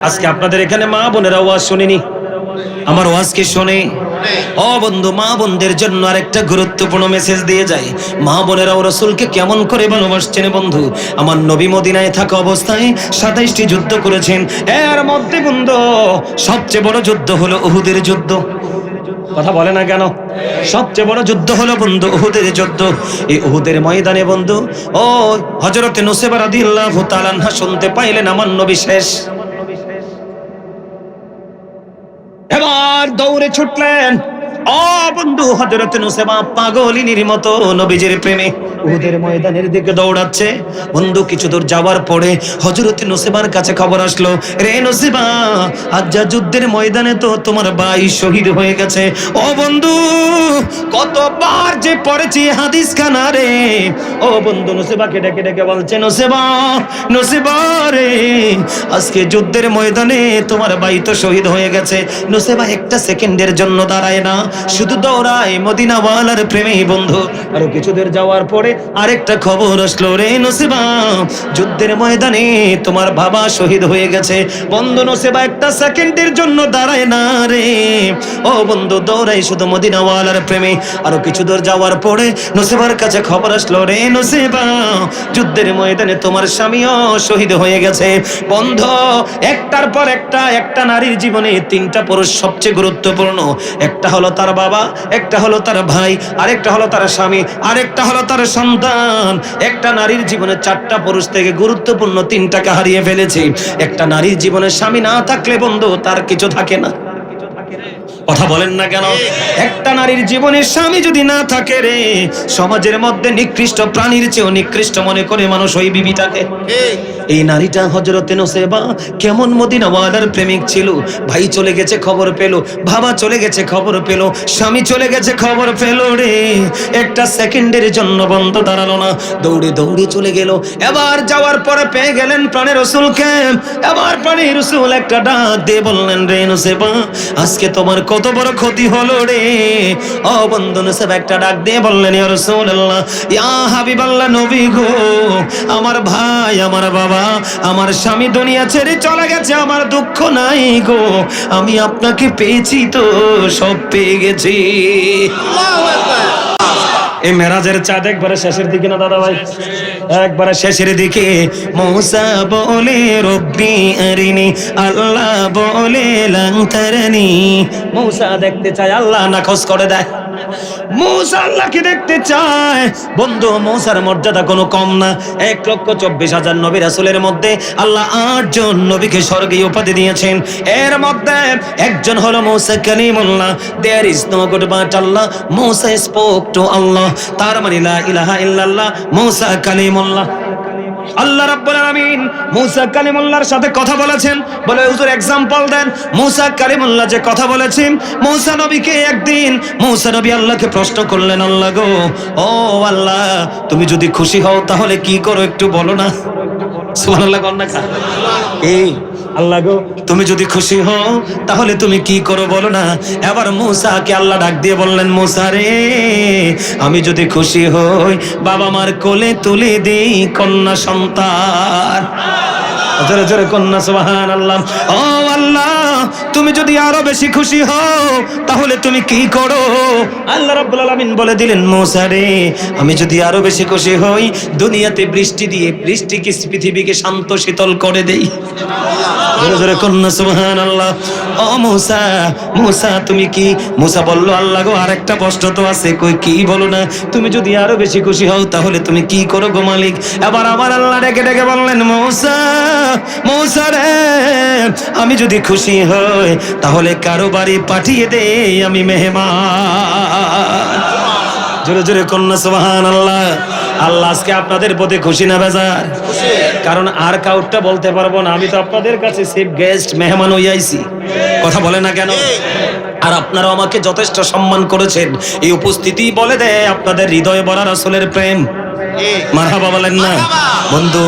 আজকে আপনাদের এখানে মা বোনেরা ওয়াজ শুনেনি, আমার ওয়াজ কি শোনে? ও বন্ধু, মা বোনদের জন্য আরেকটা গুরুত্বপূর্ণ মেসেজ দিয়ে যায়। মা বোনেরাও রাসূলকে কেমন করে ভালোবাসছেন বন্ধু। আমার নবী মদিনায় থাকা অবস্থায় 27টি যুদ্ধ করেছেন। এর মধ্যে বন্ধু সবচেয়ে বড় যুদ্ধ হলো উহুদের যুদ্ধ। কথা বলে না কেন? সবচেয়ে বড় যুদ্ধ হলো বন্ধু উহুদের যুদ্ধ। এই উহুদের ময়দানে বন্ধু ও হযরত নুসাইবা রাদিয়াল্লাহু তাআলা আনহা শুনতে পাইলেন আমার নবী শেষ। এবার দৌড়ে ছুটলেন। ও বন্ধু, হযরত নুসাইবা পাগলিনীর মতো নবীজির প্রেমে উহুদের ময়দানের দিকে দৌড়াচ্ছে। বন্ধু কিছু দূর যাওয়ার পরে হযরত নুসাইবার কাছে খবর আসলো, রে নুসাইবা, আজ যা যুদ্ধের ময়দানে তো তোমার ভাই শহীদ হয়ে গেছে। ও বন্ধু, কতবার যে পড়েছি হাদিস খানা রে। ও বন্ধু নুসাইবাকে ডেকে ডেকে বলছে, নুসাইবা, নুসাইবা রে, আজকে যুদ্ধের ময়দানে তোমার ভাই তো শহীদ হয়ে গেছে। নুসাইবা একটা সেকেন্ডের জন্য দাঁড়ায় না, শুধু দৌড়ায় মদিনাওয়ালার প্রেমে বন্ধু। আরো কিছু দূর যাওয়ার পরে আরেকটা খবর আসলো, রে নুসাইবা, যুদ্ধের ময়দানে তোমার বাবা শহীদ হয়ে গেছে। বন্ধু নুসাইবা একটা সেকেন্ডের জন্য দাঁড়ায় না রে। ও বন্ধু দৌড়ায় শুধু মদিনাওয়ালার প্রেমে। আরো কিছু দূর যাওয়ার পরে নুসাইবার কাছে খবর আসলো, রে নুসাইবা, যুদ্ধের ময়দানে তোমার স্বামীও শহীদ হয়ে গেছে। বন্ধু একটার পর একটা নারীর জীবনে তিনটা পুরুষ সবচেয়ে গুরুত্বপূর্ণ। একটা হলো তার বাবা, একটা হলো তার ভাই, আরেকটা হলো তার স্বামী, আরেকটা হলো তার সন্তান। একটা নারীর জীবনে চারটা পুরুষ থেকে গুরুত্বপূর্ণ তিনটাকে হারিয়ে ফেলেছে। একটা নারীর জীবনে স্বামী না থাকলে বন্ধু তার কিছু থাকে না। কথা বলেন না কেন? একটা নারীর জীবনে স্বামী যদি না থাকে রে, সমাজের মধ্যে নিকৃষ্ট প্রাণীর চেয়েও নিকৃষ্ট মনে করে মানুষ ওই বিবিটাকে। এই নারীটা হযরতে নুসাইবা কেমন মদিনাওয়ালার প্রেমিক ছিল। ভাই চলে গেছে খবর পেল, বাবা চলে গেছে খবর পেল, স্বামী চলে গেছে খবর পেল রে। একটা সেকেন্ডের জন্য বন্ধ দাঁড়ালো না, দৌড়ে দৌড়ে চলে গেল। এবার যাওয়ার পরে পেয়ে গেলেন প্রাণের রাসূলকে। এবার প্রাণের রাসূল একটা ডাক দিয়ে বললেন, রে নুসাইবা, আজকে তোমার কত বড় ক্ষতি হলো রে। ও বন্ধু নুসাইবা একটা ডাক দিয়ে বললেন, ইয়া রাসূলুল্লাহ, ইয়া হাবিবাল্লাহ, নবী গো, আমার ভাই, আমার বাবা, আমার স্বামী দুনিয়া ছেড়ে চলে গেছে, আমার দুঃখ নাই গো, আমি আপনাকে পেয়েছি তো সব পেয়ে গেছি। আল্লাহু আকবার। এই মেরাজের চাঁদ একবারে শেষের দিকে না দাদা ভাই, একবারে শেষের দিকে। মূসা বলে রব্বি আরিনি, আল্লাহ বলে লান তারানি। মূসা দেখতে চায়, আল্লাহ নাকচ করে দেয়। মূসা আল্লাহকে দেখতে চায়। বন্ধু মূসার মর্যাদা কোনো কম না। 1,24,000 নবী রাসূলের মধ্যে আল্লাহ 8 জন নবীকে স্বর্গীয় উপাধি দিয়েছেন। এর মধ্যে একজন হলো মূসা কালিমুল্লাহ। There is no God but Allah, Musa spoke to Allah. তার মানে লা ইলাহা ইল্লাল্লাহ, মূসা কালিমুল্লাহ। আল্লাহ রাব্বুল আলামিন মূসা কালিমুল্লাহর সাথে কথা বলেছেন। বলে হুজুর এক্সাম্পল দেন। মূসা কালিমুল্লাহ যে কথা বলেছেন, মূসা নবীকে একদিন মূসা নবী আল্লাহকে প্রশ্ন করলেন, আল্লাহ গো, ও আল্লাহ, তুমি যদি খুশি হও তাহলে কি করো একটু বলো না। সুবহানাল্লাহ কন না কা? এই আল্লাহ গো, তুমি যদি খুশি হও তাহলে তুমি কি করো বলো না। এবার মূসাকে আল্লাহ ডাক দিয়ে বললেন, মূসা রে, আমি যদি খুশি হই বাবা মার কোলে তুলে দেই কন্যা সন্তান। জোরে জোরে কন্যা সুবহানাল্লাহ। ও আল্লাহ, তুমি যদি আরো বেশি খুশি হও তাহলে তুমি কি করো? আল্লাহ রাব্বুল আলামিন বলে দিলেন, মূসা রে, আমি যদি আরো বেশি খুশি হই দুনিয়াতে বৃষ্টি দিয়ে বৃষ্টিকে পৃথিবীকে শান্ত শীতল করে দেই। জোরে জোরে কন্যা সুবহানাল্লাহ। ও মূসা, মূসা তুমি কি? মূসা বলল, আল্লাহ গো, আরেকটা প্রশ্ন তো আছে। কই কি বলো না? তুমি যদি আরো বেশি খুশি হও তাহলে তুমি কি করো গো মালিক? এবার আমার আল্লাহ ডেকে ডেকে বললেন, মূসা, মূসা রে, আমি যদি খুশি হই তাহলে কারো বাড়ি পাঠিয়ে দেই আমি মেহমান। জোরে জোরে কন্যা সুবহানাল্লাহ। আল্লাহ আজকে আপনাদের প্রতি খুশি না বেজার? কারণ আর কাউটা বলতে পারবো না, আমি তো আপনাদের কাছে চিফ গেস্ট, মেহমান হয়ে আইছি। কথা বলে না কেন? আর আপনারাও আমাকে যথেষ্ট সম্মান করেছেন। এই উপস্থিতি বলে দেয় আপনাদের হৃদয়ে ভরা রাসূলের প্রেম। মারহাবা বলেন না বন্ধু।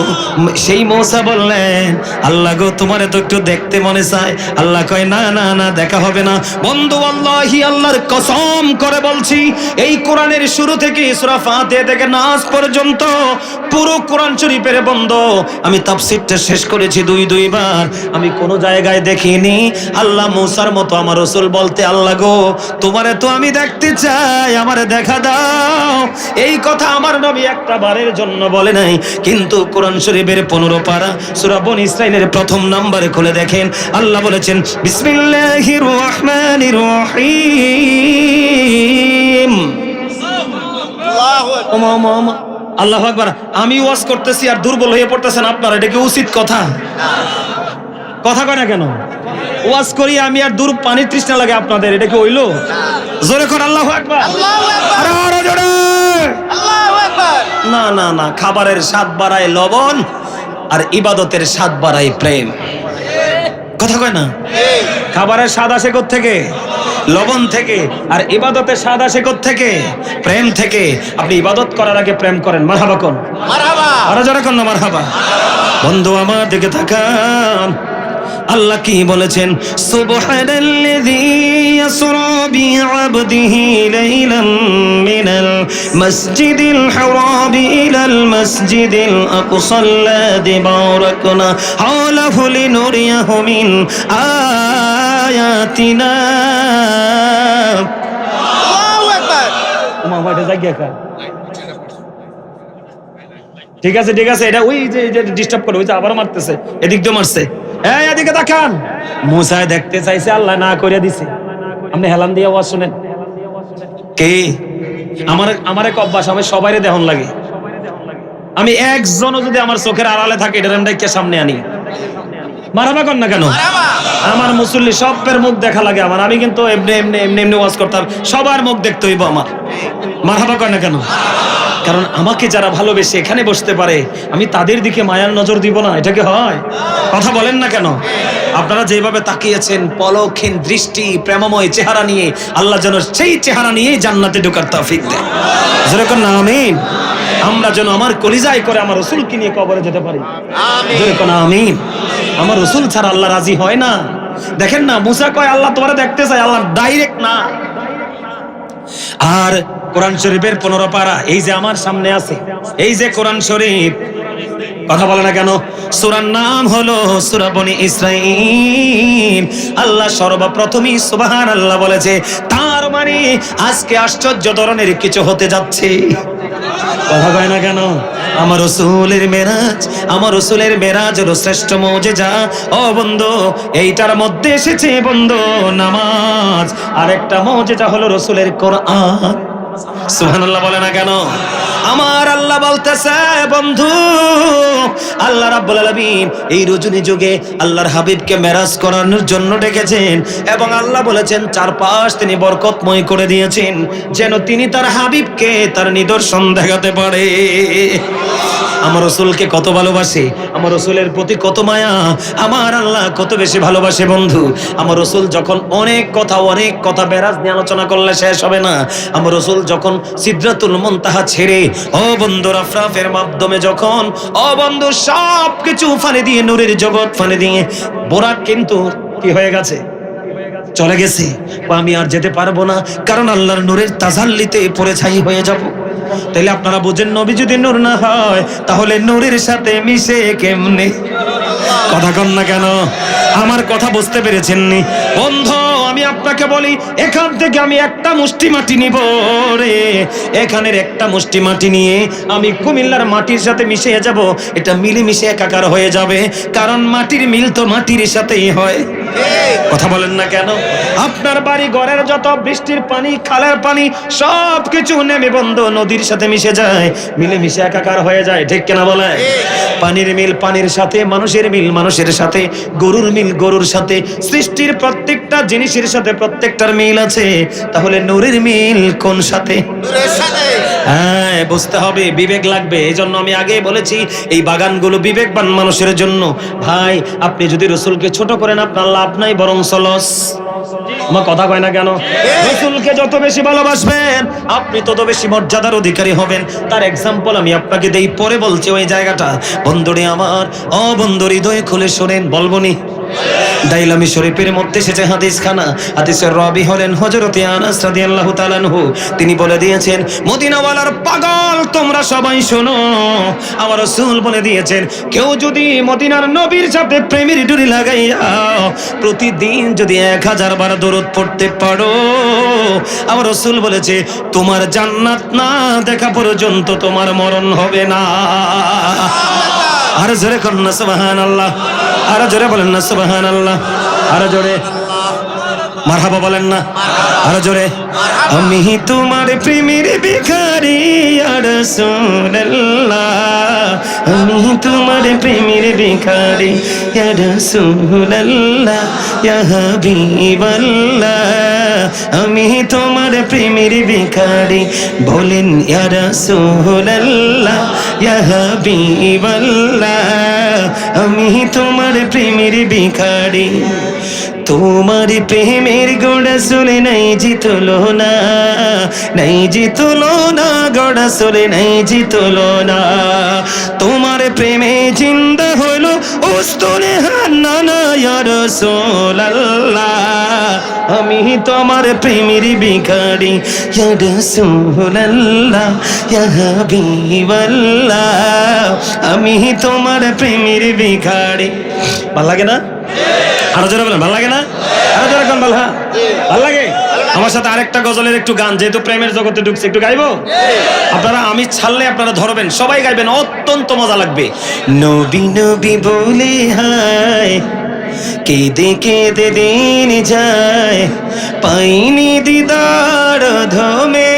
সেই মূসা বললেন, আল্লাহ গো তোমারে তো একটু দেখতে মনে চায়। আল্লাহ কয় না না না, দেখা হবে না। বন্ধু আল্লাহি, আল্লাহর কসম করে বলছি, এই কোরআনের শুরু থেকে সূরা ফাতিহা থেকে নাস পর্যন্ত পুরো কোরআন শরীফের বন্ধ আমি তাফসীরটা শেষ করেছি দুইবার। আমি কোনো জায়গায় দেখিনি আল্লাহ মূসার মতো আমার রাসূল বলতে, আল্লাহ গো তোমারে তো আমি দেখতে চাই, আমারে দেখা দাও। এই কথা আমার নবী একটা বারের জন্য বলে নাই। কিন্তু কোরআন শরীফের 15 পারা সূরা বনী ইসরাঈলের প্রথম নম্বরে খুলে দেখেন, আল্লাহ বলেছেন বিসমিল্লাহির রহমানির রহিম। আল্লাহু আকবার। আমি ওয়াজ করতেছি আর দুর্বল হয়ে পড়তেছেন আপনারা, এটা কি উচিত কথা? কথা কয় না কেন? ওয়াজ করি আমি আর পানির তৃষ্ণা লাগে আপনাদের, এটা কি হইলো? জোরে কর আল্লাহু আকবার। আরো জোরে আল্লাহু আকবার। না না না, খাবারের স্বাদ বাড়ায় লবণ আর ইবাদতের স্বাদ বাড়ায় প্রেম। কথা কয় না? খাবারের স্বাদ আসে কোত্থেকে? লবণ থেকে। আর ইবাদতের স্বাদ আসে কোত্থেকে? প্রেম থেকে। আপনি ইবাদত করার আগে প্রেম করেন। মারহাবা কোন? মারহাবা। আরো জোরে কোন না মারহাবা। বন্ধু আমার দিকে তাকান, আল্লাহ কি বলেছেন? সুবহানাল্লাযী ইয়াসরা বিআবদিহি লাইলাম মিনাল মাসজিদিল হারাম ইলাল মাসজিদিল আকসাল্লাযী বারাকনা হাওলাহু লিনুরিয়াহু মিন আয়াতিনা। আল্লাহু আকবার। ওমা জায়গা কা। ঠিক আছে ঠিক আছে, এটা ওই যে ডিস্টার্ব করে, ওই যে আবার মারতেছে, এদিক দিয়ে মারছে। এই এদিকে তাকান। মূসা দেখতে চাইছে, আল্লাহ না করে দিছে। আপনি হেলান দিয়ে আওয়াজ শুনেন। কে? আমার এক অভ্যাস, আমি সবাইরে দেহন লাগে। আমি একজনও যদি আমার চোখের আড়ালে থাকে, এটা আমি কে সামনে আনি। মারহাবা কর না কেন? আমার মুসল্লি সবের মুখ দেখা লাগে আমার। আমি কিন্তু এমনি এমনি এমনি এমনি ওয়াজ করতাম, সবার মুখ দেখতে হইব আমার। মারহাবা কর না কেন? কারণ আমাকে যারা ভালোবেসে এখানে বসতে পারে, আমি তাদের দিকে মায়ার নজর দিব না? এটা কি হয়? কথা বলেন না কেন? আপনারা যেভাবে তাকিয়েছেন, পলকহীন দৃষ্টি, প্রেমময় চেহারা নিয়ে, আল্লাহ যেন সেই চেহারা নিয়েই জান্নাতে ঢোকার তৌফিক দেয়। যেরকম না আমিন। আমরা যেন আমার কলিজায় করে আমার রাসূলকে নিয়ে কবরে যেতে পারি। আমিন। যেরকম আমিন। আমার রাসূল ছাড়া আল্লাহ রাজি হয় না। দেখেন না, মূসা কয় আল্লাহ তোমারে দেখতে চাই, আল্লাহ ডাইরেক্ট না। আর কোরআন শরীফের 15 পারা এই যে আমার সামনে আছে, এই যে কোরআন শরীফ, কথা বলে না কেন? সূরার নাম হলো সূরা বনী ইসরাঈল। আল্লাহ সর্বপ্রথমই সুবহানাল্লাহ বলেছে, তার মানে আজকে আশ্চর্য ধরনের কিছু হতে যাচ্ছে। কথা কয় না কেন? আমার রাসূলের মেরাজ, আমার রাসূলের মেরাজ হলো শ্রেষ্ঠ মুজিজা। ও বন্ধু, এইটার মধ্যে এসেছে বন্ধু নামাজ, আর একটা মুজিজা হলো রাসূলের কোরআন। সুবহানাল্লাহ বলে না কেন? আমার আল্লাহ বলতেছে বন্ধু, আল্লাহ রাব্বুল আলামিন এই রজনী যুগে আল্লাহর হাবিবকে মেরাজ করানোর জন্য ডেকেছেন, এবং আল্লাহ বলেছেন চারপাশ তিনি বরকতময় করে দিয়েছেন, যেন তিনি তার হাবিবকে তার নিদর্শন দেখাতে পারে। আমার রাসূলকে কত ভালোবাসে, আমার রাসূলের প্রতি কত মায়া, আমার আল্লাহ কত বেশি ভালোবাসে বন্ধু। আমার রাসূল যখন অনেক কথা মেরাজ নিয়ে আলোচনা করলে শেষ হবে না। আমার রাসূল যখন সিদরাতুল মুনতাহা ছেড়ে ও বন্ধু রাফরাফের মাধ্যমে যখন ও বন্ধু সবকিছু ফানি দিয়ে, নূরের জগৎ ফানি দিয়ে, বোরাক কিন্তু কি হয়ে গেছে? চলে গেছে। আমি আর যেতে পারবো না, কারণ আল্লাহর নূরের তাজাল্লিতে পড়ে ছাই হয়ে যাব। তাহলে আপনারা বুঝেন, নবী যদি নূর না হয় তাহলে নূরের সাথে মিশে কেমনে? কথা কন না কেন? আমার কথা বুঝতে পেরেছেন নি বন্ধু? আমি আপনাকে বলি, এখান থেকে আমি একটা মুষ্টি মাটি নিব রে, এখানের একটা মুষ্টি মাটি নিয়ে আমি কুমিল্লার মাটির সাথে মিশে যাব। এটা মিলেমিশে একাকার হয়ে যাবে, কারণ মাটির মিল তো মাটির সাথেই হয়। কথা বলেন না কেন? আপনার বাড়ি ঘরের যত বৃষ্টির পানি, খালের পানি, সব কিছু নেমে বন্ধু নদীর সাথে মিশে যায়, মিলেমিশে একাকার হয়ে যায়। ঠিক কিনা বলে? পানির মিল পানির সাথে, মানুষের মিল মানুষের সাথে, গরুর মিল গরুর সাথে, সৃষ্টির প্রত্যেকটা জিনিসের সাথে প্রত্যেকটার মিল আছে। তাহলে নূরের মিল কোন সাথে? নূরের সাথে। হ্যাঁ, বুঝতে হবে, বিবেক লাগবে। এই জন্য আমি আগে বলেছি, এই বাগানগুলো বিবেকবান মানুষের জন্য। ভাই, আপনি যদি রাসূলকে ছোট করেন আপনার লাভ লাভ নাই বরং লস। আমার কথা কয় না কেন? রাসূলকে যত বেশি ভালোবাসবেন আপনি তত বেশি মর্যাদার অধিকারী হবেন। তার এক্সাম্পল আমি আপনাকে দেই, পরে বলছি ওই জায়গাটা। বন্ধুরে আমার, ও বন্ধু হৃদয়ে খুলে শোনেন, বলবনি? দাইলামি শরীফের মধ্যে এসেছে হাদিস খানা। হাদিসের রাবী হলেন হযরতে আনাস রাদিয়াল্লাহু তাআলা আনহু। তিনি বলে দিয়েছেন, মদিনাওয়ালার পাগল তোমরা সবাই শোনো, আমার রাসূল বলে দিয়েছেন, কেউ যদি মদিনার নবীর সাথে প্রেমের ডুরি লাগাইয়া প্রতিদিন যদি 1000 বার দরুদ পড়তে পারো, আমার রাসূল বলেছে তোমার জান্নাত না দেখা পর্যন্ত তোমার মরণ হবে না। আর জোরে কন্না সুবহানাল্লাহ, আরো জোরে বলেন না সুবহানাল্লাহ, আরো জোরে মারহাবা বলেন না, আরো জোরে। আমি তোমার প্রেমের ভিখারি ইয়া রাসূলুল্লাহ, আমি তোমার প্রেমের ভিখারি ইয়া রাসূলুল্লাহ, ইয়া হাবিবাল্লাহ, আমি তোমার প্রেমের ভিখারি, বলেন ইয়া রাসূলুল্লাহ, ইয়া হাবিবাল্লাহ, আমি তোমার প্রেমের ভিখারি। তোমার প্রেমের গোড়া চলে নাই জি তুলনা, নাই জি তুলনা, গোড়া চলে নাই জি তুলনা। তোমার প্রেমে জিন্দা হলো উস্তনে হান্নানা ইয়া রাসূলুল্লাহ, আমি তোমার প্রেমের ভিখারি ইয়া রাসূলুল্লাহ, ইয়া হাবিবাল্লাহ, আমি তোমার প্রেমের ভিখারি। ভালো লাগে না? আরো জোরে বলেন, ভালো লাগে না? আরো জোরে কোন ভালো? ভালো লাগে? আমার সাথে আরেকটা গজলের একটু গান, যেহেতু প্রেমের জগতে ঢুকছে, একটু গাইবো? আপনারা আমি ছাড়লে আপনারা ধরবেন, সবাই গাইবেন, অত্যন্ত মজা লাগবে। নবী নবী বলে হায় কেঁদে কেঁদে দিন যায়, পাইনি দিদার ধমে,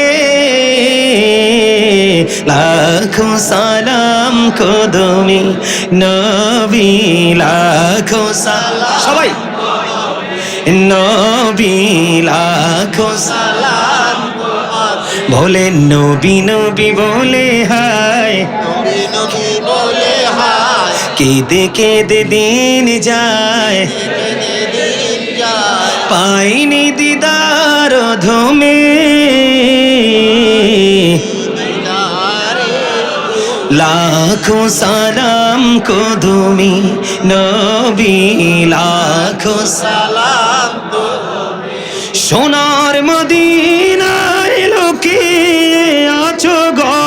লাখো সালাম কদমে নবী, লাখো সালাম, সবাই নবী, লাখো সালাম, বলে নবী নবী বলে হায়, নবী নবী বলে হায়, কেঁদে কেঁদে দিন যায়, পাইনি দিদার ধমে, লাখো সালাম কদমে নবী, লাখো সালাম। সোনার মদিনায় লোকে আছো গো,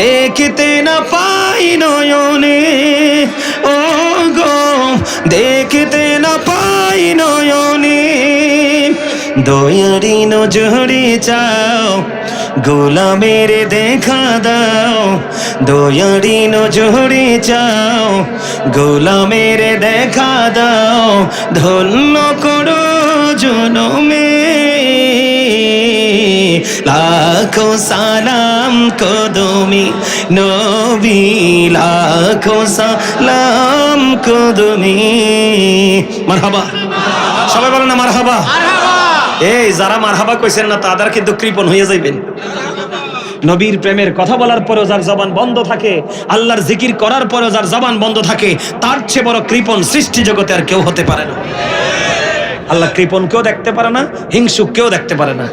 দেখতে না পাই নয়নে, ও গো দেখতে না পাই নয়নে, দয়ারি নজরে চাও, গোলামের দেখা দাও, দয়ারি নজরে চাও, গোলামের দেখা দাও, ধন্য করো জনমে, লাখো সালাম কদমে নবী, লাখো সালাম কদমে। মারহাবা, সবাই বলেন না মারহাবা। এই যারা মারহাবা কইছেন না তাদের কিন্তু কৃপণ হয়ে যাইবেন। নবীর প্রেমের কথা বলার পরেও যার জবান বন্ধ থাকে, আল্লাহর জিকির করার পরেও যার জবান বন্ধ থাকে, তার চেয়ে বড় কৃপণ সৃষ্টি জগতে আর কেউ হতে পারে না। আল্লাহ কৃপণ কেউ দেখতে পারে না, হিংসুক কেউ দেখতে পারে না।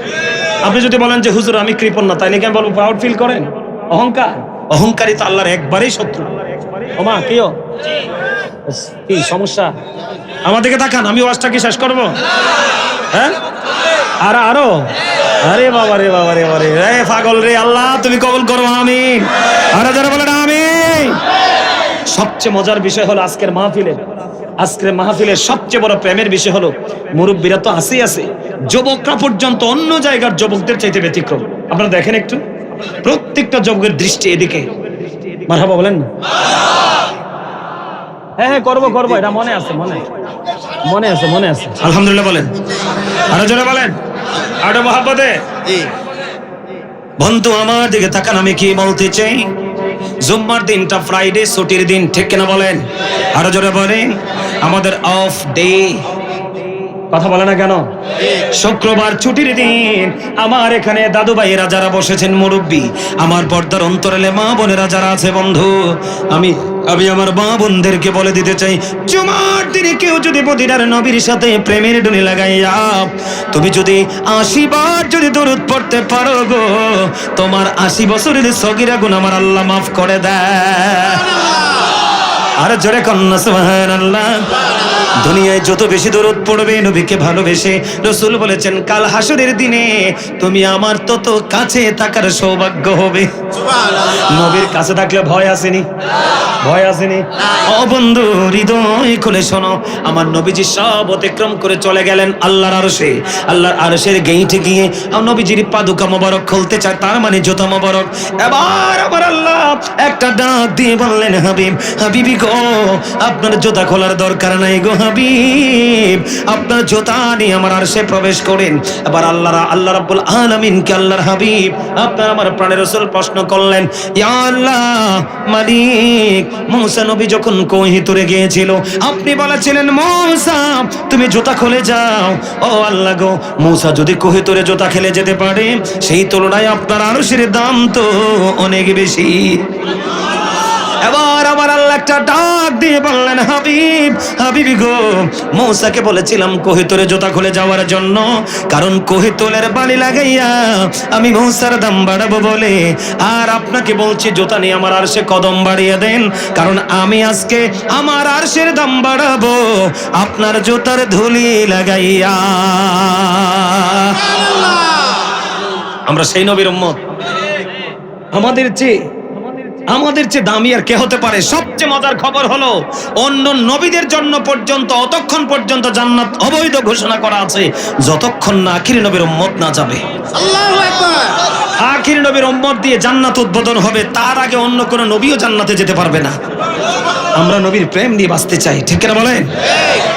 আপনি যদি বলেন যে হুজুর আমি কৃপণ না, তাইলে কি আমি বলবো প্রাউড ফিল করেন? অহংকার, অহংকারী তো আল্লাহর একবারেই শত্রু। ওমা কেউ কি সমস্যা? আমাদেরকে তাকান, আমি ওয়াজটা কি শেষ করবো? হ্যাঁ আর আরো, আরে বাবা রে বাবা রে বাবা রে পাগল রে, আল্লাহ তুমি কবুল করো, আমিন। আরে যারা বলেন আমিন। সবচেয়ে মজার বিষয় হলো আজকের মাহফিলের সবচেয়ে বড় প্রেমের বিষয় হলো মুরব্বীরা তো আছেই আছে, যুবকরা পর্যন্ত অন্য জায়গার যুবকদের চাইতে ব্যতিক্রম। আপনারা দেখেন একটু, প্রত্যেকটা যুবকের দৃষ্টি এদিকে। মারহাবা বলেন না? হ্যাঁ করবো, এটা মনে আছে, মনে আছে। আলহামদুলিল্লাহ বলেন, আরো জোরে বলেন, আরো মহাব্বতে। বন্ধু আমার দিকে তাকান, আমি কি বলতে চাই? জুম্মার দিনটা ফ্রাইডে, ছুটির দিন, ঠিক কিনা বলেন? আরো জোরে বলেন। আমাদের অফ ডে, কথা বলে না কেন? শুক্রবার ছুটির দিন। আমার এখানে দাদু ভাইয়েরা যারা বসেছেন, মুরব্বী, আমার পর্দার অন্তরালে মা বোনেরা যারা আছে, বন্ধু আমি আমি আমার মা বোনদেরকে বলে দিতে চাই, জুমার দিনে কেউ যদি মদিনার নবীর সাথে প্রেমের ডুলি লাগাইয়া তুমি যদি 80 বার যদি দরুদ পড়তে পারো গো, তোমার 80 বছরের সগীরা গুনাহ আমার আল্লাহ মাফ করে দেয়। আর জোরে কন্না সুবহানাল্লাহ। দুনিয়ায় যত বেশি দরুদ পড়বে নবীকে ভালোবেসে, রাসূল বলেছেন কাল হাসরের দিনে তুমি আমার তত কাছে থাকার সৌভাগ্য হবে। নবীর কাছে থাকলে ভয় আসেনি? ভয় আসেনি? ও বন্ধু, হৃদয় খুলে শোনো, আমার নবীজি সব অতিক্রম করে চলে গেলেন আল্লাহর আরশে। আল্লাহর আরশের গেইটে গিয়ে নবীজির পাদুকা মোবারক খুলতে চায়, তার মানে জুতা মোবারক। এবার আমার আল্লাহ একটা ডাক দিয়ে বললেন, হাবিব, হাবিবি গো, আপনার জুতা খোলার দরকার নাই গো হাবিব, আপনার জুতা নিয়ে আমার আরশে প্রবেশ করেন। এবার আল্লাহ রাব্বুল আলামিনকে আল্লাহর হাবিব আপনার আমার প্রাণের রাসূল প্রশ্ন করলেন, ইয়া আল্লাহ মালিক, মূসা নবী যখন কোহিতুরে গিয়েছিল আপনি বলেছিলেন মূসা তুমি জুতা খুলে যাও। ও আল্লাহ গো, মূসা যদি কোহিতুরে জুতা খেলে যেতে পারে, সেই তুলনায় আপনার আরশের দাম তো অনেক বেশি। এবার আমার আল্লাহ একটা ডাক দিয়ে বললেন, হাবিব, হাবিবি গো, মূসাকে বলেছিলাম কোহিতুরে জুতা খুলে যাওয়ার জন্য, কারণ কোহিতুলের বালি লাগাইয়া আমি মূসার দাম বাড়াবো বলে। আর আপনাকে বলছি জুতা নিয়ে আমার আরশে কদম বাড়িয়ে দেন, কারণ আমি আজকে আমার আরশের দাম বাড়াবো আপনার জুতার ধুলি লাগাইয়া। আমরা সেই নবীর উম্মত। আমাদের চেয়ে দামি আর কে হতে পারে? সবচেয়ে মজার খবর হলো, অন্য নবীদের জন্য পর্যন্ত অতক্ষণ পর্যন্ত জান্নাত অবৈধ ঘোষণা করা আছে যতক্ষণ না আখির নবীর উম্মত না যাবে। আল্লাহু আকবার। আখির নবীর উম্মত দিয়ে জান্নাত উদ্বোধন হবে, তার আগে অন্য কোনো নবীও জান্নাতে যেতে পারবে না। আমরা নবীর প্রেম নিয়ে বাঁচতে চাই, ঠিক কিনা বলেন?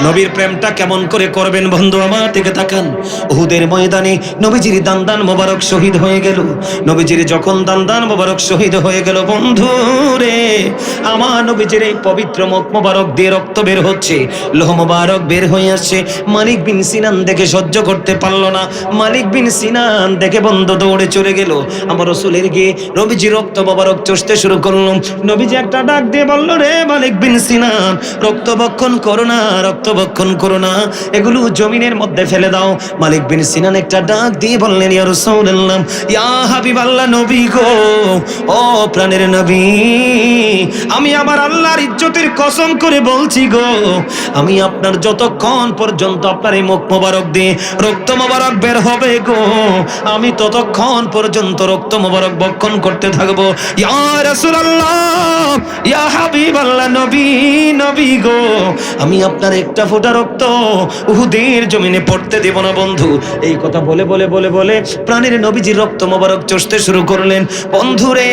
নবীর প্রেমটা কেমন করে করবেন বন্ধু আমার দিকে তাকান। উহুদের ময়দানে নবীজির দান্দান মোবারক শহীদ হয়ে গেল। নবীজির যখন দান্দান মোবারক শহীদ হয়ে গেল বন্ধু রে, আমার নবীজির এই পবিত্র মুখ মোবারক দিয়ে রক্ত বের হচ্ছে, লোহ মোবারক বের হয়ে আসছে। মালিক বিন সিনান দেখে সহ্য করতে পারলো না। মালিক বিন সিনান দেখে বন্ধু দৌড়ে চলে গেল আমার রাসূলের গিয়ে নবীজি রক্ত মোবারক চষতে শুরু করলো। নবীজি একটা ডাক দিয়ে বলল, রে মালিক বিন সিনান, রক্তবক্ষণ করো না, রক্তবক্ষণ করো না, এগুলো জমিনের মধ্যে ফেলে দাও। মালিক বিন সিনান একটা ডাক দিয়ে বললেন, ইয়া রাসূলুল্লাহ, ইয়া হাবিবাল্লাহ, নবী গো, ও প্রাণের নবী, আমি আমার আল্লাহর ইজ্জতের কসম করে বলছি গো, আমি আপনার যতক্ষণ পর্যন্ত আপনার এই মুখ মোবারক দিয়ে রক্ত মোবারক বের হবে গো, আমি ততক্ষণ পর্যন্ত রক্ত মোবারক বক্ষণ করতে থাকবো। ইয়া রাসূলুল্লাহ, ইয়া হাবিবাল্লাহ, নবী, নবী গো, আমি আপনার একটা ফোঁটা রক্ত উহুদের জমিনে পড়তে দেব না বন্ধু। এই কথা বলে বলে বলে বলে প্রাণের নবীজির রক্ত মোবারক চষতে শুরু করলেন। বন্ধুরে,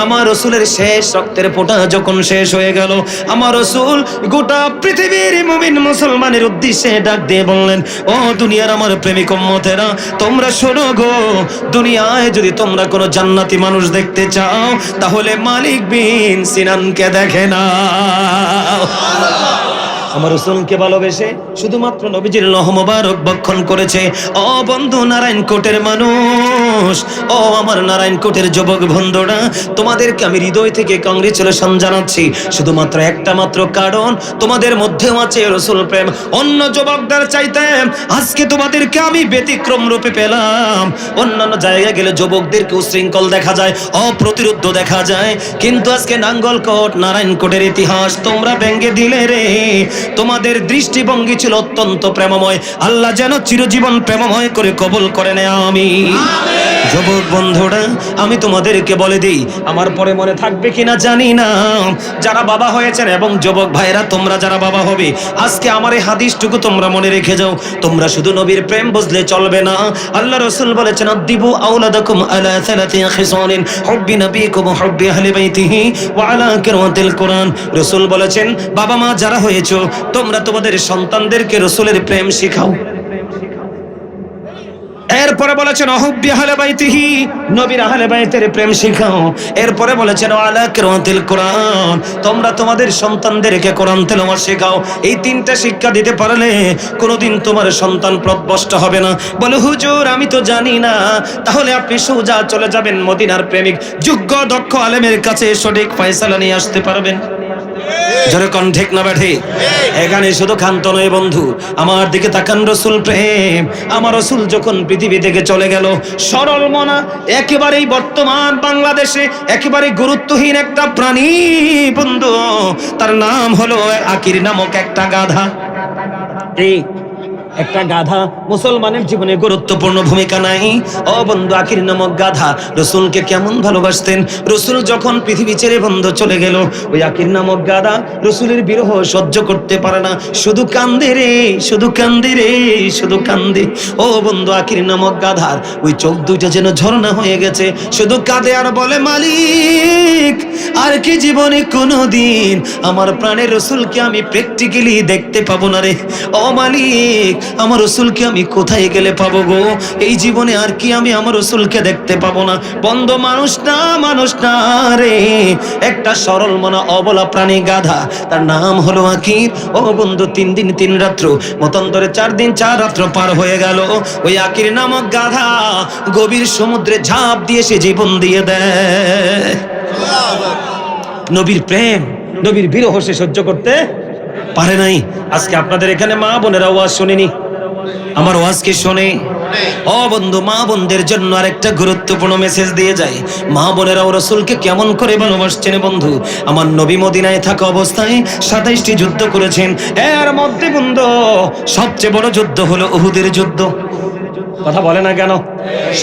আমার রাসূলের শেষ রক্তের ফোঁটা যখন শেষ হয়ে গেল, আমার রাসূল গোটা পৃথিবীর মুমিন মুসলমানের উদ্দেশ্যে ডাক দিয়ে বললেন, ও দুনিয়ার আমার প্রেমিক উম্মতেরা, তোমরা শোনো গো, দুনিয়ায় যদি তোমরা কোনো জান্নাতি মানুষ দেখতে চাও, তাহলে মালিক বিন সিনানকে দেখে না। আমার রাসূলকে ভালোবেসে শুধুমাত্র নবীজির লোহ মোবারক বক্ষণ করেছে। ও বন্ধু নারায়ণকোটের মানুষ, ও আমার নারায়ণকোটের যুবক বন্ধুরা, তোমাদেরকে আমি হৃদয় থেকে কংগ্রেচুলেশন জানাচ্ছি। শুধুমাত্র একটা মাত্র কারণ, তোমাদের মধ্যেও আছে রাসূল প্রেম। অন্য যুবকদের চাইতে আজকে তোমাদেরকে আমি ব্যতিক্রম রূপে পেলাম। অন্যান্য জায়গায় গেলে যুবকদেরকে উশৃঙ্খল দেখা যায়, অপ্রতিরোধ্য দেখা যায়, কিন্তু আজকে নাঙ্গলকোট নারায়ণকোটের ইতিহাস তোমরা ভেঙে দিলে রে। তোমাদের দৃষ্টিভঙ্গি ছিল অত্যন্ত প্রেমময়, আল্লাহ যেন চিরজীবন প্রেমময় করে কবুল করে নেয় আমিন। যুবক বন্ধুরা, আমি তোমাদেরকে বলে দিই, আমার পরে মনে থাকবে কিনা জানি না, যারা বাবা হয়েছেন এবং যুবক ভাইরা তোমরা যারা বাবা হবে, আজকে আমার এই হাদিসটুকু তোমরা মনে রেখে যাও। তোমরা শুধু নবীর প্রেম বুঝলে চলবে না। আল্লাহ রাসূল বলেছেন, আদিবু আওলাদাকুম আলা সালাতি খিসালিন, হুব্বি নবীকুম হুব্বি আহলি বাইতিহি ওয়া আলা কিরাতিল কুরআন। রাসূল বলেছেন, বাবা মা যারা হয়েছো, তোমরা তোমাদের সন্তানদেরকে রাসূলের প্রেম শেখাও। এরপরে বলেছেন হুব্বি আহলি বাইতিহি, নবীর আহলে বাইতের প্রেম শেখাও। এরপরে বলেছেন আলা কিরাতিল কুরআন, তোমরা তোমাদের সন্তানদেরকে কোরআন তেলাওয়াত শেখাও। এই তিনটা শিক্ষা দিতে পারলে কোনোদিন তোমার সন্তান পথভ্রষ্ট হবে না। বলে হুজুর আমি তো জানি না। তাহলে আপনি সোজা চলে যাবেন মদিনার প্রেমিক যোগ্য দক্ষ আলেমের কাছে, সঠিক ফয়সালা নিয়ে আসতে পারবেন। জোরে কোন ঠিক না ব্যাঠে? এখানে শুধু ক্ষান্ত নয় বন্ধু, আমার দিকে তাকান, রসুল প্রেম। আমার রসুল যখন পৃথিবী থেকে চলে গেল, সরল মনা একেবারেই বর্তমান বাংলাদেশে একেবারে গুরুত্বহীন একটা প্রাণী বন্ধু, তার নাম হলো আকির নামক একটা গাধা। এই একটা গাধা মুসলমানের জীবনে গুরুত্বপূর্ণ ভূমিকা নাই। ও বন্ধু, আকির নামক গাধা রসুলকে কেমন ভালোবাসতেন। রসুল যখন পৃথিবী ছেড়ে বন্ধু চলে গেল, ওই আকির নামক গাধা রসুলের বিরহ সহ্য করতে পারে না, শুধু কান্দে রে, শুধু কান্দে রে, শুধু কান্দে। ও বন্ধু, আকির নামক গাধার ওই চোখ দুইটা যেন ঝর্ণা হয়ে গেছে, শুধু কাঁদে আর বলে, মালিক আর কি জীবনে কোনোদিন আমার প্রাণের রসুলকে আমি প্র্যাকটিক্যালি দেখতে পাবো না রে। ও মালিক, আমার রসুলকে আমি কোথায় গেলে পাবো গো? এই জীবনে আর কি আমি আমার রসুলকে দেখতে পাবো না। বন্ধু, মানুষ না, মানুষ না রে, একটা সরল মনা অবলা প্রাণী গাধা, তার নাম হলো আকির। ও বন্ধু, 3 দিন 3 রাত্র, মতান্তরে 4 দিন 4 রাত্র পার হয়ে গেল। ওই আকির নামক গাধা গভীর সমুদ্রে ঝাঁপ দিয়ে সে জীবন দিয়ে দেয়। নবীর প্রেম, নবীর বিরহ সে সহ্য করতে পারে নাই। আজকে আপনাদের এখানে মা বোনেরা ওয়াজ শুনেনি, আমার ওয়াজ কি শোনে? ও বন্ধু, মা বোনদের জন্য আরেকটা গুরুত্বপূর্ণ মেসেজ দিয়ে যায়। মা বোনেরাও রসুলকে কেমন করে ভালোবাসছেন বন্ধু। আমার নবী মদিনায় থাকা অবস্থায় 27টি যুদ্ধ করেছেন, এর মধ্যে বন্ধু সবচেয়ে বড় যুদ্ধ হলো উহুদের যুদ্ধ। কথা বলে না কেন?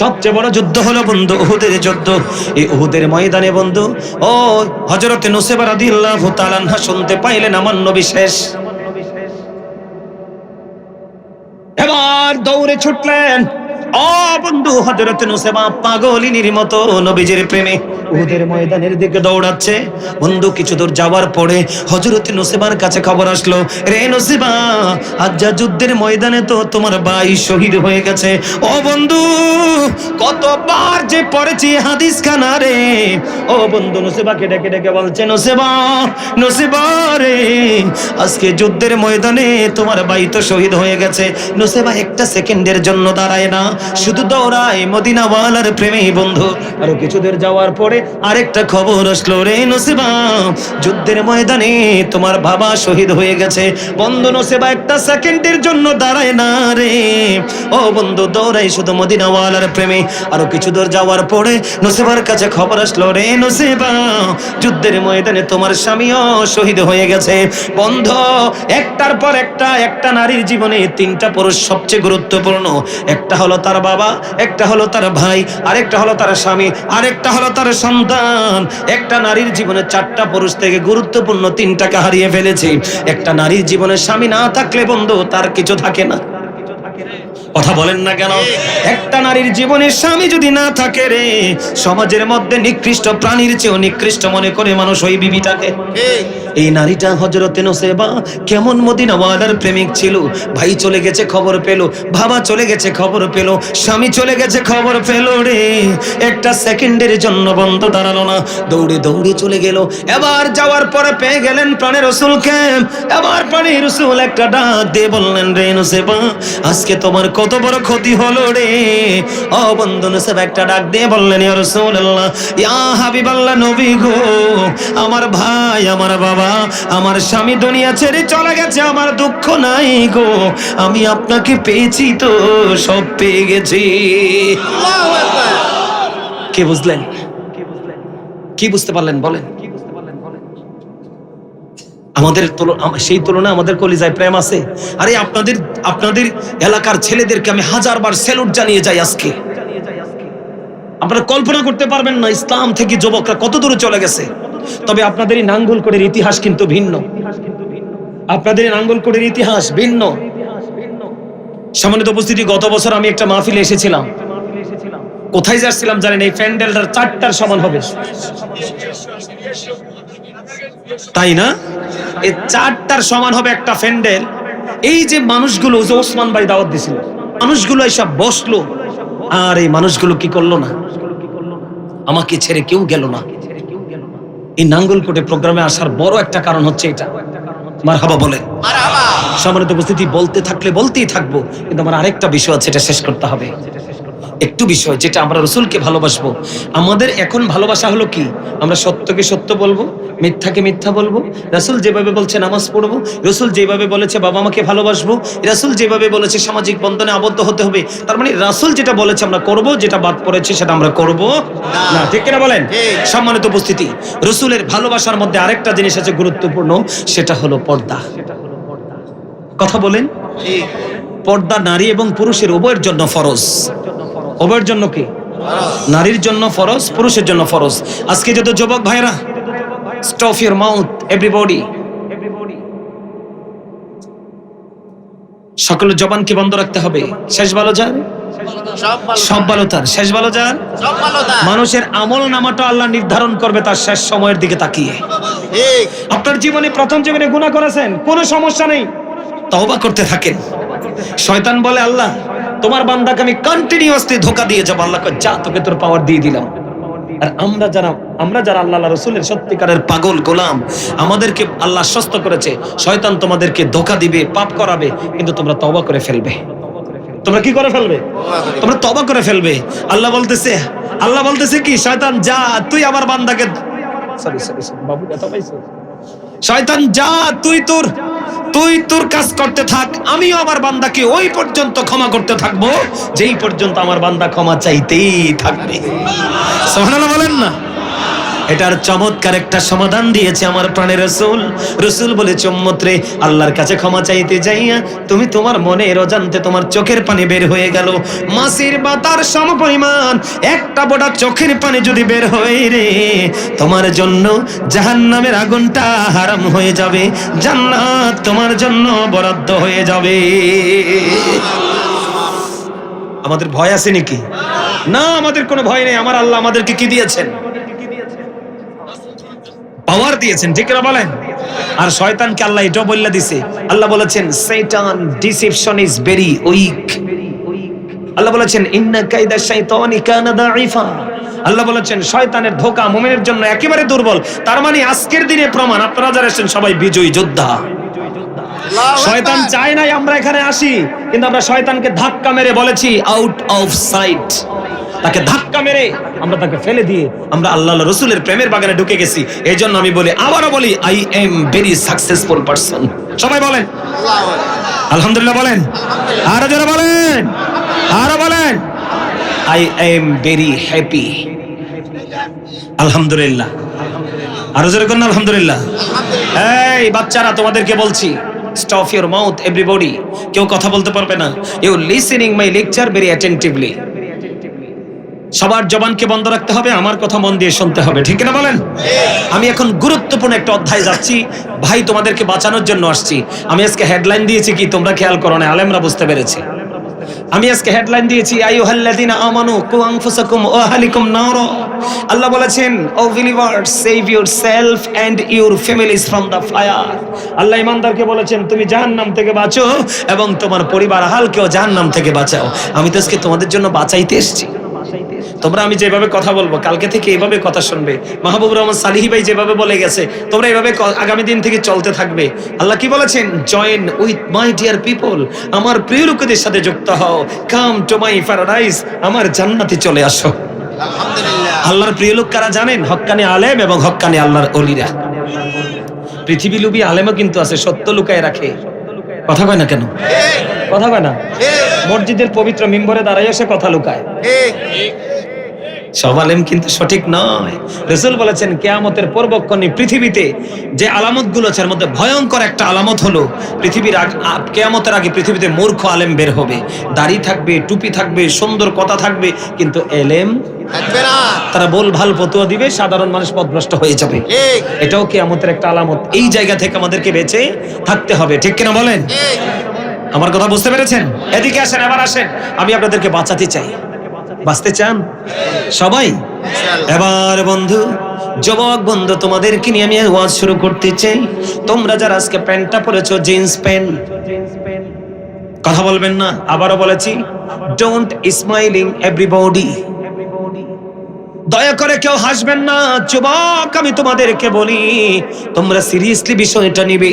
সবচেয়ে বড় যুদ্ধ হলো বন্ধু উহুদের যুদ্ধ। এই উহুদের ময়দানে বন্ধু ও হযরত নুসাইবা রাদিয়াল্লাহু তাআলা আনহা শুনতে পাইলেন আমার নবী শেষ। এবার দৌড়ে ছুটলেন। ও বন্ধু, হযরত নুসাইবা পাগলিনীর মতো নবীজির প্রেমে উহুদের ময়দানের দিকে দৌড়াচ্ছে। বন্ধু, কিছু দূর যাওয়ার পরে হযরত নুসাইবার কাছে খবর আসলো, রে নুসাইবা, আজ যা যুদ্ধের ময়দানে তো তোমার ভাই শহীদ হয়ে গেছে। ও বন্ধু, কতবার যে পড়েছি হাদিস খানা রে। ও বন্ধু, নুসাইবাকে ডেকে ডেকে বলছে, নুসাইবা, নুসাইবা রে, আজকে যুদ্ধের ময়দানে তোমার ভাই তো শহীদ হয়ে গেছে। নুসাইবা একটা সেকেন্ডের জন্য দাঁড়ায় না, শুধু দৌড়ায় মদিনাওয়ালার প্রেমে বন্ধু। আরো কিছু দূর যাওয়ার পরে আরেকটা খবর আসলো, রে নুসাইবা, যুদ্ধের ময়দানে তোমার বাবা শহীদ হয়ে গেছে। বন্ধু, নুসাইবা একটা সেকেন্ডের জন্য দাঁড়ায় না রে। ও বন্ধু, দৌড়াই শুধু মদিনাওয়ালার প্রেমে। আরো কিছু দূর যাওয়ার পরে নুসাইবার কাছে খবর আসলো, রে নুসাইবা, যুদ্ধের ময়দানে তোমার স্বামীও শহীদ হয়ে গেছে। বন্ধু, একটার পর একটা নারীর জীবনে 3টা পুরুষ সবচেয়ে গুরুত্বপূর্ণ। একটা হলো তার বাবা, একটা হলো তার ভাই, আরেকটা হলো তার স্বামী, আরেকটা হলো তার সন্তান। একটা নারীর জীবনে 4টা পুরুষ থেকে গুরুত্বপূর্ণ 3টাকে হারিয়ে ফেলেছে। একটা নারীর জীবনে স্বামী না থাকলে বন্ধু তার কিছু থাকে না। কথা বলেন না কেন? একটা নারীর জীবনে স্বামী যদি না থাকে রে, সমাজের মধ্যে নিকৃষ্ট প্রাণীর চেয়েও নিকৃষ্ট মনে করে মানুষ ওই বিবিটাকে। এই নারীটা হযরতে নুসাইবা কেমন মদিনাওয়ালার প্রেমিক ছিল। ভাই চলে গেছে খবর পেল, বাবা চলে গেছে খবর পেল, স্বামী চলে গেছে খবর পেল রে, একটা সেকেন্ডের জন্য বন্ধ দাঁড়ালো না, দৌড়ে দৌড়ে চলে গেল। এবার যাওয়ার পরে পেয়ে গেলেন প্রাণের রাসূলকে। এবার প্রাণের রাসূল একটা ডাক দিয়ে বললেন, রে নুসাইবা, আজকে তোমার কত বড় ক্ষতি হলো রে। ও বন্ধু, নুসাইবা একটা ডাক দিয়ে বললেন, ইয়া রাসূলুল্লাহ, ইয়া হাবিবাল্লাহ, নবী গো, আমার ভাই, আমার বাবা, আমার স্বামী দুনিয়া ছেড়ে চলে গেছে, আমার দুঃখ নাই গো, আমি আপনাকে পেয়েছি তো সব পেয়ে গেছি। আল্লাহু আকবার। কে বুঝলেন? কি বুঝতে পারলেন বলেন? আমাদের সেই তুলনায় আমাদের কলিজায় প্রেম আছে। আরে আপনাদের এলাকার ছেলেদেরকে আমি 1000বার স্যালুট জানিয়ে যাই আজকে। আপনারা কল্পনা করতে পারবেন না ইসলাম থেকে যুবকরা কত দূরে চলে গেছে। তবে আপনাদের এই নাঙ্গলকোটের ইতিহাস কিন্তু ভিন্ন। আপনাদের এই নাঙ্গলকোটের ইতিহাস ভিন্ন। সম্মানিত উপস্থিতি, গত বছর আমি একটা মাহফিলে এসেছিলাম। কোথায় যাচ্ছিলাম জানেন? এই প্যান্ডেলটার 4টার সমান হবে, তাই না? এই 4টার সমান হবে একটা প্যান্ডেল। এই যে মানুষগুলো, যে ওসমান ভাই দাওয়াত দিছিল, মানুষগুলো এসব বসলো, আর এই মানুষগুলো কি করলো না? আমাকে ছেড়ে কেউ গেল না। এই নাঙ্গলকোটে প্রোগ্রামে আসার বড় একটা কারণ হচ্ছে এটা। মারহাবা বলেন। সম্মানিত উপস্থিতি, বলতে থাকলে বলতেই থাকবো, কিন্তু আমার আরেকটা বিষয় আছে, এটা শেষ করতে হবে। একটু বিষয় যেটা আমরা রসুলকে ভালোবাসবো। আমাদের এখন ভালোবাসা হলো কি, আমরা সত্যকে সত্য বলবো, মিথ্যাকে মিথ্যা বলবো। রাসূল যেভাবে বলছে নামাজ পড়বো, রসুল যেভাবে বলেছে বাবা মাকে ভালোবাসবো, রাসূল যেভাবে বলেছে সামাজিক বন্ধনে আবদ্ধ হতে হবে। তার মানে রাসূল যেটা বলেছে আমরা করব, যেটা বাদ পড়েছে সেটা আমরা করব না। ঠিক কিনা বলেন? সম্মানিত উপস্থিতি, রসুলের ভালোবাসার মধ্যে আরেকটা জিনিস আছে গুরুত্বপূর্ণ, সেটা হলো পর্দা। কথা বলেন। পর্দা নারী এবং পুরুষের উভয়ের জন্য ফরজ। উভয়ের জন্য কি? নারীর জন্য ফরজ, পুরুষের জন্য ফরজ। আজকে যত যুবক ভাইরা, স্টপ ইউর মাউথ এভরিবডি, সকল জবানকে বন্ধ রাখতে হবে। শেষ ভালো যার, সব ভালো তার, শেষ ভালো যার। মানুষের আমল নামাটা আল্লাহ নির্ধারণ করবে তার শেষ সময়ের দিকে তাকিয়ে। আপনার জীবনে প্রথম জীবনে গুনাহ করেছেন, কোনো সমস্যা নেই, তওবা করতে থাকেন। শয়তান বলে আল্লাহ তোমার বান্দাকে আমি কন্টিনিউয়াসলি ধোঁকা দিয়ে যাবো। আল্লাহ কয় যা, তোকে তোর পাওয়ার দিয়ে দিলাম। আর আমরা যারা আল্লাহ রাসূলের সত্যিকারের পাগল গোলাম, আমাদেরকে আল্লাহ আশ্বস্ত করেছে শয়তান তোমাদেরকে ধোঁকা দিবে, পাপ করাবে, কিন্তু তোমরা তওবা করে ফেলবে। তোমরা কি করে ফেলবে? তোমরা তওবা করে ফেলবে। আল্লাহ বলতেছে কি, শয়তান যা, তুই আমার বান্দাকে বাবু ব্যথা পাইছো, শয়তান যা, তুই তোর কাজ করতে থাক, আমিও আমার বান্দাকে ওই পর্যন্ত ক্ষমা করতে থাকবো যেই পর্যন্ত আমার বান্দা ক্ষমা চাইতেই থাকবে। সুবহানাল্লাহ বলেন না? এটার চমৎকার একটা সমাধান দিয়েছে আমার প্রাণের রাসূল। রাসূল বলেছে উম্মত রে, আল্লাহর কাছে ক্ষমা চাইতে যাইয়া তুমি তোমার মনের অজান্তে তোমার চোখের পানি বের হয়ে গেল, মাছির বাতার সমপরিমাণ একটা বোটা চোখের পানি যদি বের হয় রে, তোমার জন্য জাহান্নামের আগুনটা হারাম হয়ে যাবে, জান্নাত তোমার জন্য বরাদ্দ হয়ে যাবে। আমাদের ভয় আছে নাকি? না, আমাদের কোনো ভয় নেই। আমার আল্লাহ আমাদেরকে কি দিয়েছেন? পাওয়ার দিয়েছেন। ঠিক না বলেন? আর শয়তানকে আল্লাহ এটাও বলে দিয়েছে, আল্লাহ বলেছেন শয়তান ডিসেপশন ইজ ভেরি উইক। আল্লাহ বলেছেন ইন্না কাইদা শাইতানি কানা দাঈফা। আল্লাহ বলেছেন শয়তানের ধোঁকা মুমিনের জন্য একেবারে দুর্বল। তার মানে আজকের দিনে প্রমাণ, আপনারা যারা আছেন সবাই বিজয়ী যোদ্ধা। শয়তান চায় নাই আমরা এখানে আসি, কিন্তু আমরা শয়তানকে ধাক্কা মেরে বলেছি আউট অফ সাইট। তাকে ধাক্কা মেরে আমরা তাকে ফেলে দিয়ে আমরা আল্লাহ রাসূলের প্রেমের বাগানে ঢুকে গেছি। এই জন্য আমি বলি, আবারও বলি, I am very successful person. সবাই বলেন আলহামদুলিল্লাহ, বলেন আরো যারা বলেন, আরো বলেন আই এম ভেরি হ্যাপি। আলহামদুলিল্লাহ, আরো যারা বলেন আলহামদুলিল্লাহ। এই বাচ্চারা, তোমাদেরকে বলছি, স্টপ ইউর মাউথ এভরিবডি। কেউ কথা বলতে পারবে না। You listening my lecture very attentively. সবার জবানকে বন্ধ রাখতে হবে, আমার কথা মন দিয়ে শুনতে হবে। ঠিক না বলেন? আমি এখন গুরুত্বপূর্ণ একটা অধ্যায় যাচ্ছি ভাই, তোমাদেরকে বাঁচানোর জন্য আসছি। আমি আজকে হেডলাইন দিয়েছি কি, তোমরা খেয়াল করো না, আলেমরা বুঝতে পেরেছে। আমি আজকে হেডলাইন দিয়েছি আইয়ুহাল্লাযিনা আমানু কু আনফুসাকুম ওয়া আহলিকুম নারা। আল্লাহ বলেছেন, O believers, save yourself and your families from the fire. আল্লাহ ঈমানদারকে বলেছেন তুমি জাহান্নাম থেকে বাঁচো এবং তোমার পরিবার আহালকেও জাহান্নাম থেকে বাঁচাও। আমি তো আজকে তোমাদের জন্য বাঁচাইতে এসেছি। তোমরা আমি যেভাবে কথা বলবো কালকে থেকে এইভাবে কথা শুনবে। মাহবুব রহমান সালিহি ভাই যেভাবে বলে গেছে, তোমরা এইভাবে আগামী দিন থেকে চলতে থাকবে। আল্লাহ কি বলেছেন? Join with my dear people, আমার প্রিয় লোকদের সাথে যুক্ত হও। কাম টু মাই প্যারাডাইস, আমার জান্নাতে চলে আসো। আলহামদুলিল্লাহ। আল্লাহর প্রিয় লোক কারা জানেন? হক্কানি আলেম এবং হক্কানি আল্লাহর ওলিরা। পৃথিবী লুবি আলেমও কিন্তু আছে, সত্য লুকায় রাখে। কথা কয় না কেন? কথা কয় না? মসজিদের পবিত্র মিম্বরে দাঁড়ায় এসে কথা লুকায়। সব আলেম কিন্তু সঠিক নয়। রাসূল বলেছেন কিয়ামতের পূর্বক্ষণে পৃথিবীতে যে আলামতগুলো আছে এর মধ্যে ভয়ঙ্কর একটা আলামত হলো পৃথিবীর কিয়ামতের আগে পৃথিবীতে মূর্খ আলেম বের হবে। দাড়ি থাকবে, টুপি থাকবে, সুন্দর কথা থাকবে, কিন্তু এলেম থাকবে না। তারা ভুলভাল ফতোয়া দিবে, সাধারণ মানুষ পথভ্রষ্ট হয়ে যাবে। এটাও কিয়ামতের একটা আলামত। এই জায়গা থেকে আমাদেরকে বেঁচে থাকতে হবে। ঠিক কিনা বলেন? আমার কথা বুঝতে পেরেছেন? এদিকে আসেন, এবার আসেন, আমি আপনাদেরকে বাঁচাতে চাই। বাঁচতে চান সবাই? এবার বন্ধু, যুবক বন্ধু, তোমাদেরকে নিয়ে আমি ওয়াজ শুরু করতে চাই। তোমরা যারা আজকে প্যান্টটা পরেছো, জিন্স প্যান্ট, কথা বলবেন না। আবারও বলেছি, ডোন্ট স্মাইলিং এভরিবডি। দয়া করে কেউ হাসবেন না। যুবক, আমি তোমাদেরকে বলি, তোমরা সিরিয়াসলি বিষয়টা নিবে।